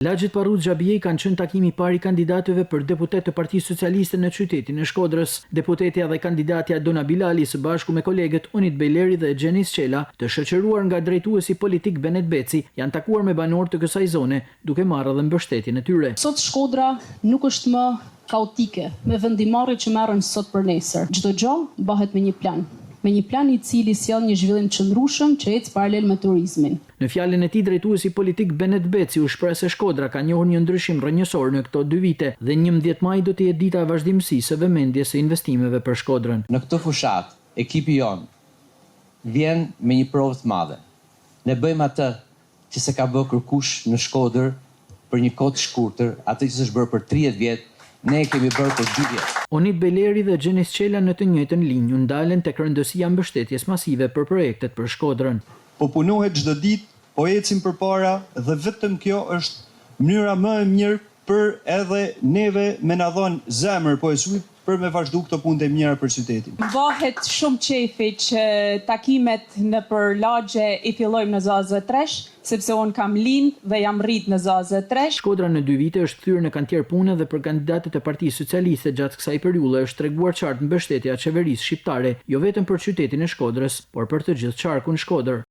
Laxhit Parruz Xhabijej kanë qenë takimi i parë i kandidatëve për deputet të Partisë Socialiste në qytetin e Shkodrës. Deputetja dhe kandidatja Dona Bilali së bashku me kolegët Unit Bejleri dhe Gjenis Qela, të shoqëruar nga drejtuesi politik Benet Beci, janë takuar me banorë të kësaj zone, duke marrë edhe mbështetjen e tyre. Sot Shkodra nuk është më kaotike, me vendimarrje që merren sot për nesër. Çdo gjë bëhet me një plan. Me një plan i cili sjell një zhvillim të qëndrueshëm që ecë paralel me turizmin. Në fjalën e tij, drejtuesi politik Benet Beci u shpreh se Shkodra ka njohur një ndryshim rrënjësor në këto 2 vite dhe 11 maj do të jetë dita e vazhdimësisë së vëmendjes së investimeve për Shkodrën. Në këtë fushat, ekipi jon vjen me një provë të madhe. Ne bëjmë atë që se ka bërë kërkush në Shkodër për një kohë të shkurtër, atë që s'është bërë për 30 vjet. Ne e kemi bërë për 2 vjet. Unit Bejleri dhe Gjenis Qela në të njëjtën linjë u ndalen tek rëndësia mbështetjes masive për projektet për Shkodrën. Po punohet çdo ditë, po ecim përpara dhe vetëm kjo është mënyra më e mirë për edhe neve me na dhënë zemër, po e sujt për me vazhdu këto punë të mira për qytetin. Vahet shumë qefi që takimet në për lagje i fillojmë në ZZ3, sepse unë kam lind dhe jam rrit në ZZ3. Shkodra në 2 vite është thyrë në kantier pune dhe për kandidatët e Partisë Socialiste gjatë kësaj periudhe është treguar qartë mbështetja e qeverisë shqiptare, jo vetëm për qytetin e Shkodrës, por për të gjithë qarkun Shkodër.